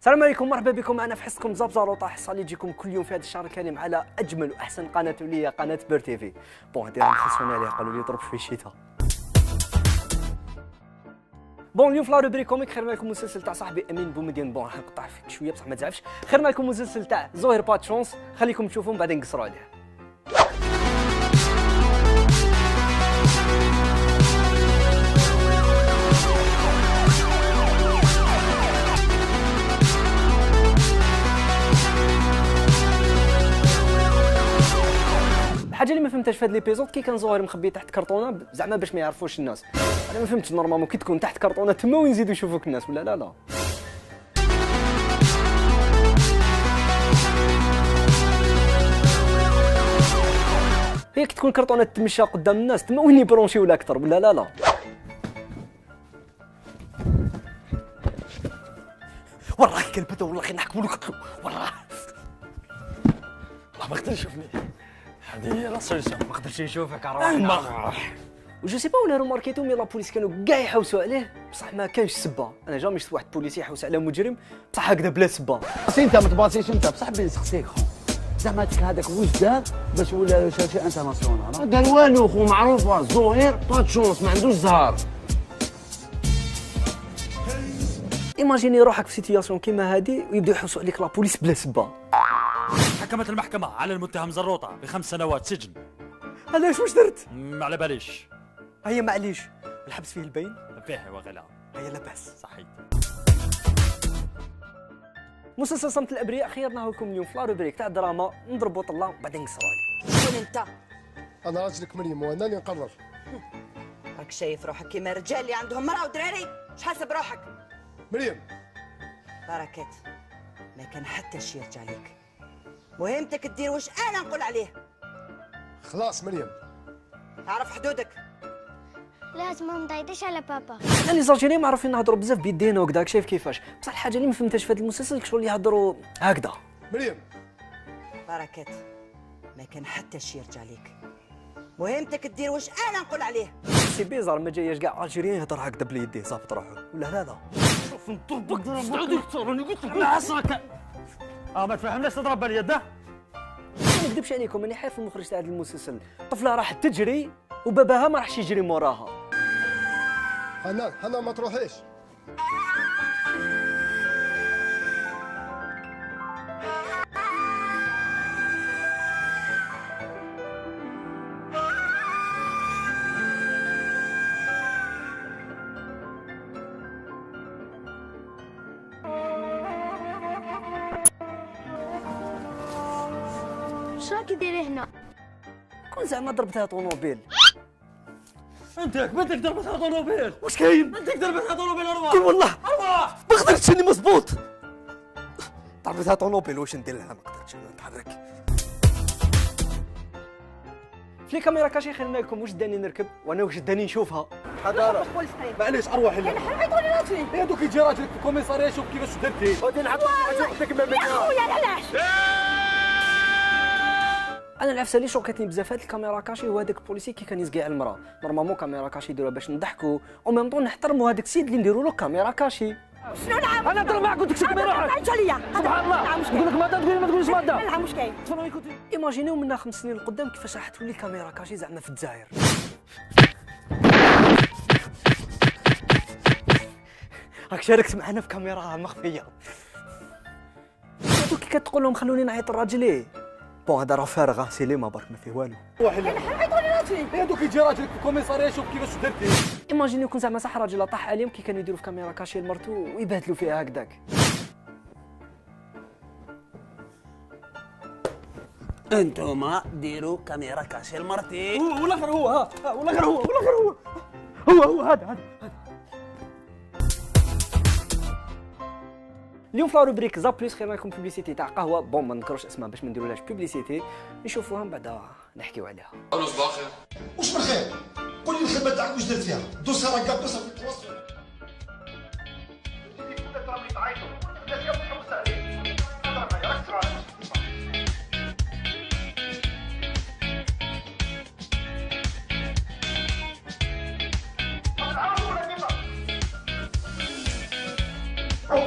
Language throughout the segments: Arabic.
السلام عليكم، مرحبا بكم معنا في حصتكم زبزاروطه، حصه اللي تجيكم كل يوم في هذا الشهر الكريم على اجمل واحسن قناه اللي هي قناه بير تيفي. بون هادي راهم خصونا عليها، قالوا لي ضرب شويه الشتاء. بون اليوم في لا روبري كوميك خيرنا لكم مسلسل تاع صاحبي امين بومدين. بون راح نقطع فيك شويه بصح ما تزعفش. خيرنا لكم مسلسل تاع زهير باتشونس، خليكم تشوفوا بعدين نقصروا عليه. الحاجه اللي ما فهمتهاش في هذا ليبيزود كي كان زهير مخبي تحت كرتونه زعما باش ما يعرفوش الناس. انا ما فهمتش نورمالمون كي تكون تحت كرتونه تما وين يزيدوا يشوفوك الناس ولا لا. هي كي تكون كرتونه تمشى قدام الناس تما وين يبرونشيو ولا اكثر ولا لا. والله كلبته والله غير نحكموا لك والله ما قدرش يشوفني. هذه هي لا سوليسيون. ما قدرش يشوفك ارواح. وجو سي با ولا روماركيتو مي لا بوليس كانوا كاع يحوسوا عليه بصح ما كانش سبه. انا جامي شفت واحد بوليسي يحوس على مجرم بصح هكذا بلا سبه. انت ما تباصيش انت بصح بين نسقسيك خو زعما هذاك واش دار باش ولا شاشي انترناسيونال دار والو خو معروفه زهير باتشونس ما عندوش زهر. ايماجيني روحك في سيتياسيون كيما هذه ويبداو يحوسوا عليك لا بوليس بلا سبه. حكمت المحكمة على المتهم زروطة ب5 سنوات سجن. علاش واش درت؟ ما على باليش. هيا معليش الحبس فيه البين فيه وغلا. هيا لاباس صحيت. مسلسل صمت الابرياء خيرناه لكم اليوم في لا روبريك تاع دراما نضربوا طله وبعدين نقصروا عليه. شكون انت؟ انا راجلك مريم وانا اللي نقرر. راك شايف روحك كيما الرجال اللي عندهم مرأة ودراري؟ اش حاسب روحك؟ مريم بركات ما كان حتى شي يرجع ليك، مهمتك تدير واش انا نقول عليه. خلاص مريم تعرف حدودك. لازم ما نضايقش على بابا. يعني الجزائريين معروفين نهضروا بزاف بيدينا وكذاك شايف كيفاش، بصح الحاجه اللي ما فهمتهاش في هذا المسلسل شغل يهضروا هكذا. مريم بركات ما كان حتى شي يرجع ليك، مهمتك تدير واش انا نقول عليه. سي بيزار ما جاياش كاع الجيريين يهضر هكذا بلي يديه صافط روحو ولا لا. شوف نضربك ضربك راني قلت لك عصاك. ما تفهمناش تضرب باليد. ما نكذبش عليكم اني حاف المخرج تاع هذا المسلسل، طفله راحت تجري وباباها ما راحش يجري موراها. حنان ما تروحيش. واش راكي ديري هنا؟ كون زعما ضربتها طونوبيل. انت كبرتك ضربتها طونوبيل. واش كاين؟ انت ضربتها طونوبيل ارواح. قول والله ارواح. ما قدرتش اني مظبوط. ضربتها طونوبيل واش ندير لها؟ ما قدرتش نتحرك. في لي كاميرا كاشي خلينا لكم واش داني نركب وانا واش داني نشوفها. حضاره معليش اروح لي. انا حرمت ولا نطفي؟ يا دوك يجي راجلك في الكوميساريه شوف كيفاش درتي. غادي نعطيك وحدك ما يا خويا علاش؟ انا العفسه اللي شوكتني بزاف هاد الكاميرا كاشي هو هذاك البوليسي كي كان يسقي على المراه. نورمالمون كاميرا كاشي يديروها باش نضحكوا او ميم طون نحترموا هذاك السيد اللي نديروا له كاميرا كاشي. شنو نعم؟ انا نضرب معك قلت لك سيب روحك. عليا سبحان الله نقول لك ماذا تقولي ما تقوليش ماذا. لا مش كاين. ايماجينيو منا 5 سنين لقدام كيفاش راح تولي كاميرا كاشي زعما في الجزائر. راك شاركت معنا في كاميرا مخفيه. هادو كي كتقول لهم خلوني نعيط الراجل ايه. بون هذا راه فارغ سيليما برك ما فيه والو. انا حرمت ولا نطفي؟ يا دوك يجي راجلك في الكوميساريه شوف كيفاش درتي. ايماجينيو كون زعما صح راجل طاح عليهم كي كانوا يديروا في كاميرا كاشي لمرتو ويبهدلوا فيها هكذاك. انتوما ديروا كاميرا كاشي لمرتي. والاخر هو ها والاخر هو هو هذا اليوم في لا روبريك زا بليس خير لكم بوبليسيتي تاع قهوه. بون ما نذكروش اسمها باش ما نديرولهاش بوبليسيتي، نشوفوها من بعد نحكيو عليها. الو صباح الخير. واش من خير؟ قول لي الخدمه تاعك واش درت فيها؟ دوسها راك دوسها في التواصل.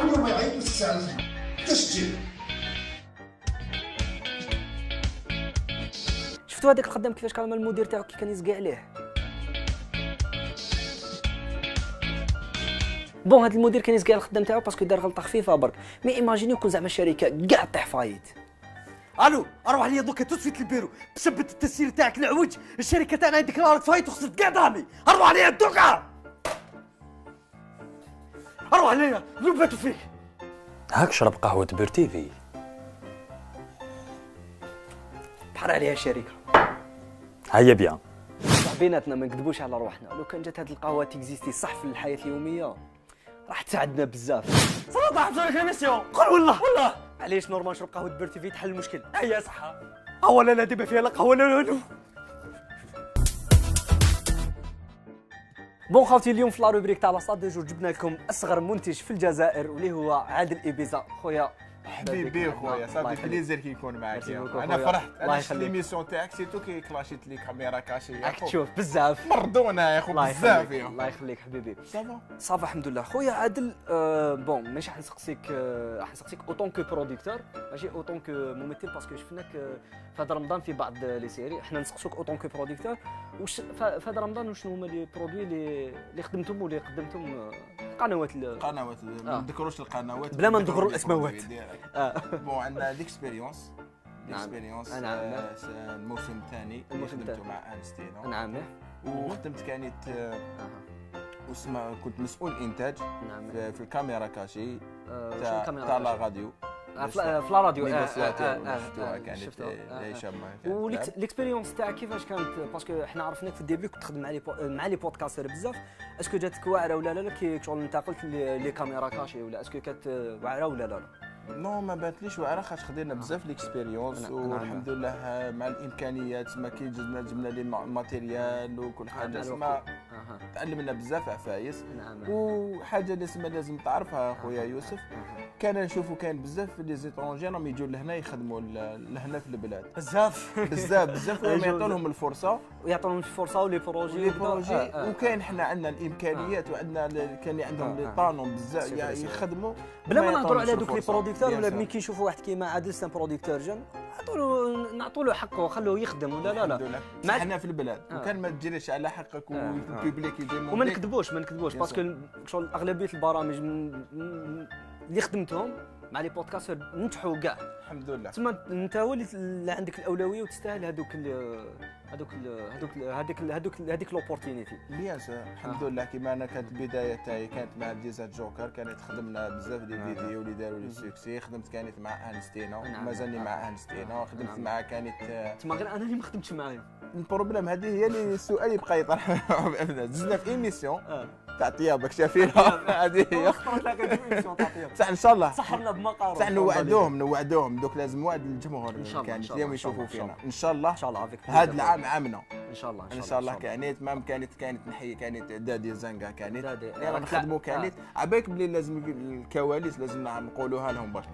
كل يوم يعيط ويستساعد. كيفاش تجي؟ شفتوا هذاك الخدام كيفاش كان المدير تاعو كي كان يزقي عليه. بون هذا المدير كان يزقي على الخدام تاعو باسكو دار غلطه خفيفه برك، مي ايماجينيو كون زعما الشركه كاع طيح فايت. الو اروح ليا دوكا تسفيت البيرو بسبة التسيير تاعك العوج، الشركه تاعنا عندك نهار فايت وخسرت كاع دامي، اروح ليا دوكا اروح ليا ذوباتو فيك. هاك شرب قهوة بير تيفي. بحر عليها الشركه. هيا بيان. بيناتنا ما نكذبوش على روحنا، لو كان جات هاد القهوه تيكزيستي صح في الحياه اليوميه راح تساعدنا بزاف. صراحه حبسوا لك الميسيون، قول والله علاش نورمال نشرب قهوه بير تيفي تحل المشكل. هيا صحه اولا لا ديما فيها لا قهوه لا والو. بون خاوتي اليوم في لا روبريك تاع لاصاد دو جور جبنا لكم اصغر منتج في الجزائر واللي هو عادل إبيزا. خويا حبيبي خويا صافي بليزير كي يكون معاك. انا خويا. فرحت الله انا شفت يخليك. ليميسيون تاعك سيتو كي كلاشيت لي كاميرا كاشي يا راك خو تشوف بزاف. مردونه يا خو الله بزاف يخليك يا الله يخليك حبيبي. صافا صافا الحمد لله. خويا عادل بون ماشي حنسقسيك اوتون كو بروديكتور ماشي اوتون كو ممثل باسكو شفناك في هذا رمضان في بعض لي سيري. حنا نسقسوك اوتون كو بروديكتور واش في هذا رمضان وشنو هما لي برودوي اللي خدمتم واللي قدمتم قنوات ما نذكروش القنوات بلا ما نذكروا الاسماوات. بون عندنا ليكسبيريونس نعم. الموسم الثاني اللي خدمته مع انستينا. نعم. وخدمت كانت كنت مسؤول انتاج في الكاميرا كاشي تاع لا راديو في لا راديو. شفتوها كانت شابه. والاكسبيريونس تاعك كيفاش كانت؟ باسكو حنا عرفناك في الديبي كنت تخدم مع لي بودكاستر بزاف. اسكو جاتك واعره ولا لا كي شغل انتقلت لي كاميرا كاشي ولا اسكو كانت واعره ولا لا؟ نو ما بانتليش واعره خاطر خدينا بزاف ليكسبيريونس والحمد لله مع الامكانيات ما كي جبنا لي ماتيريال وكل حاجه اسمها تعلمنا بزاف عفايس. وحاجه اللي لازم تعرفها خويا يوسف كان نشوفوا كاين بزاف لي زيترونجي راهم يجوا لهنا يخدموا لهنا في البلاد بزاف وما يعطوا لهم الفرصه ولي بروجي وكاين حنا عندنا الامكانيات وعندنا كان عندهم لي طانون بزاف يخدموا بلا ما نهضروا على دوك لي بروديكتور ولا ملي كيشوفوا واحد كيما عادل سان بروديكتور جون نعطوا له حقه خلوه يخدم ولا لا. حنا في البلاد وكان ما تجريش على حقك والبيبليك يديموندي. وما نكذبوش باسكو شغل اغلبيه البرامج اللي خدمتهم مع لي بودكاست نجحوا كاع الحمد لله. تما انت هو اللي عندك الاولويه وتستاهل هذيك لوبورتينيتي. بيان سور الحمد لله. كيما انا كانت البدايه تاعي كانت مع ديزا جوكر، كانت خدمنا بزاف ديال الفيديو اللي داروا لي سوكسي. خدمت كانت مع انستينا مازالني مع انستينا. خدمت مع كانت تما غير انا اللي ما خدمتش معاهم. البروبليم هذه هي اللي السؤال يبقى يطرح. دزنا في ايميسيون تاع طيابك شافينا هذه هي بصح ان شاء الله سحرنا بمقارب. بصح نوعدوهم دوك لازم وعد الجمهور كانت اليوم يشوفوا فينا ان شاء الله. هذا العام عامنا ان شاء الله كانت ما كانت نحيي كانت دادي زنقه كانت نخدموا كانت عباك بلي لازم الكواليس لازم نقولوها لهم باش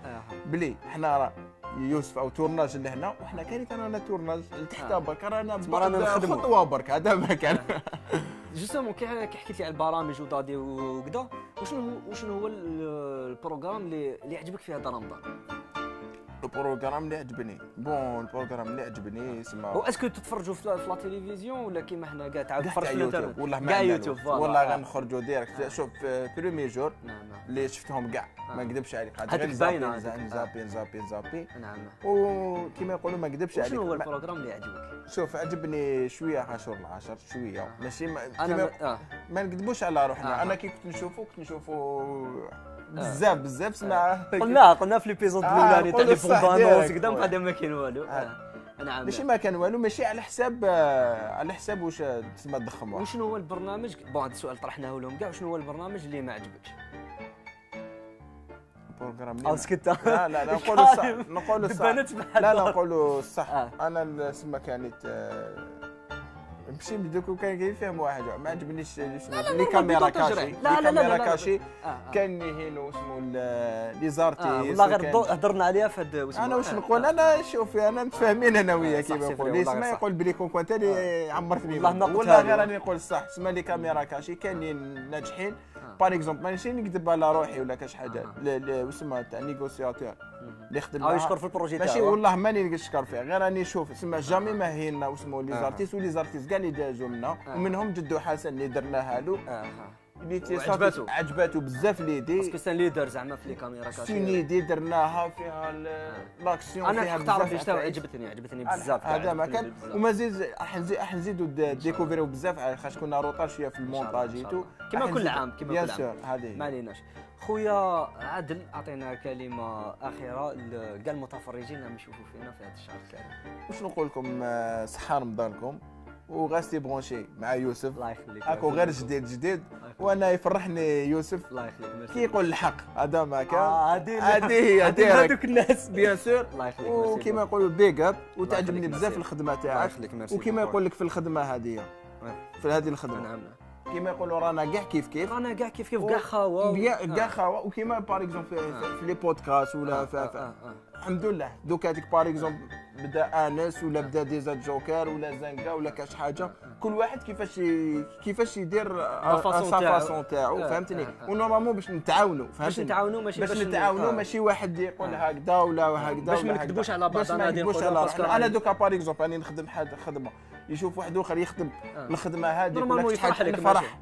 بلي حنا يوسف او تورناج لهنا وحنا كانت رانا تورناج لتحت برك رانا خطوه برك هذا ما كان. جوستومون كي حكيت لي على البرامج ودادي وكذا وشنو هو البروغرام اللي عجبك في هذا رمضان؟ البروغرام اللي عجبني البروغرام اللي عجبني اسمه هو اسكو تتفرجوا في لا تيليفزيون ولا كيما حنا كاع تعاود تفرج في الانترنت والله كاع يوتيوب والله غنخرجوا ديريكت. شوف في بريمي جور اللي شفتهم كاع ما نكذبش عليك غير زابي نعم. وكيما يقولوا ما نكذبش عليك. شنو هو البروغرام اللي عجبك؟ شوف عجبني شويه 10 شويه ماشي ما نكذبوش على روحنا. انا كي كنت نشوفو بزاف سمع قلنا في ليبيزود الاولاني تاع لي بوندانوس كذا بعدا ما كاين والو. نعم ماشي ما كان والو ماشي على حساب واش تسمى تضخم. وشنو هو البرنامج هذا السؤال طرحناه لهم كاع وشنو هو البرنامج اللي ما عجبكش؟ البروغرام اسكت لا نقولوا الصح لا نقولوا الصح. انا السما كانت ماشي بدوك كان يفهم واحد ما عجبنيش لي كاميرا كاشي. كاميرا كاشي كان هنا اسمه لي زارتي والله غير هضرنا عليها في هذا. انا واش نقول انا شوفي انا متفاهمين انا وياك كيما نقول ما يقول بلي كون انت اللي عمرتني والله غير راني نقول الصح. سما لي كاميرا كاشي كاينين ناجحين باغ اكزومبل ماشي نكذب على روحي ولا كاش حاجه وسمى تاع نيغوسياتور اللي خدم او يشكر في البروجي تاعو ماشي والله ماني نشكر فيه، غير راني نشوف سما جامي ما هينا وسمو لي زارتيست ولي زارتيست كاع اللي دازوا منا ومنهم جدو حسن اللي درناها له عجباتو بزاف ليدي باسكو سان ليدر زعما في لي كاميرا سي ليدي درناها فيها لاكسيون انا فيها نختار بزاف باش عجبتني بزاف هذا ما كان ومازال راح نزيدو ديكوفريو بزاف خاش كنا روطار شويه في المونتاج ايتو كما كل عام بيان سور هذه ما عليناش. خويا عادل اعطينا كلمه اخيره لكاع المتفرجين اللي يشوفوا فينا في هذا الشهر الكريم. واش نقول لكم صحه رمضانكم وغاستي برونشي مع يوسف الله يخليك اكو غير جديد وانا يفرحني يوسف الله يخليك كي يقول الحق هذا ما كان هذه هذوك الناس بيان سور الله يخليك وكيما يقولوا بيج اب وتعجبني بزاف الخدمه تاعك يخليك وكيما يقول لك في الخدمه هذه في هذه الخدمه نعم كيما يقولوا رانا كاع كيف رانا كاع كيف كاع خاوه كاع خاوه وكيما باغ اكزومبل في لي بودكاست ولا الحمد لله دوك هذيك باغ اكزومبل بدا انس ولا بدا ديزا جوكر ولا زنقه ولا كاش حاجه كل واحد كيفاش يدير فاسون تاعو فهمتني ونورمالمون باش نتعاونوا باش نتعاونوا ماشي واحد يقول هكذا ولا هكذا باش ما نكذبوش على بعضنا انا دوكا باغ اكزومبل راني نخدم حاجه خدمه يشوف واحد اخر يخدم الخدمه هذه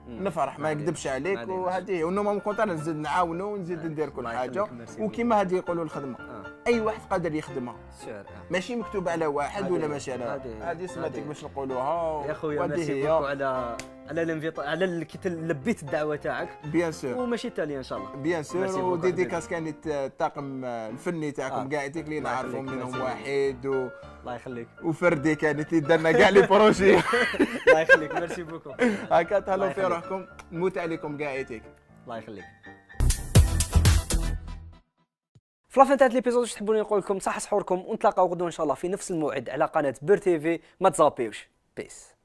نفرح ما يكذبش عليك وهذه ونورمالمون كنت انا نزيد نعاونوا ونزيد ندير كل حاجه وكيما هذه يقولوا الخدمه اي واحد قادر يخدمها ماشي مكتوب على واحد ولا ماشي على هذه سمعتك باش نقولوها يا خويا ميرسي بوكو على على كي لبيت الدعوه تاعك بيان سور وماشي تالي ان شاء الله بيان سور وديديكاس كانت الطاقم الفني تاعكم كاع اللي نعرفهم منهم واحد الله يخليك وفردي كانت اللي درنا كاع لي بروجي الله يخليك ميرسي بوكو هكا تهلاو في روحكم نموت عليكم كاع ايتيك الله يخليك. في لافين تاع ليبيزود واش تحبوني نقول لكم صح سحوركم ونتلاقاو غدوه ان شاء الله في نفس الموعد على قناه بير تيفي ما تزابيوش بيس.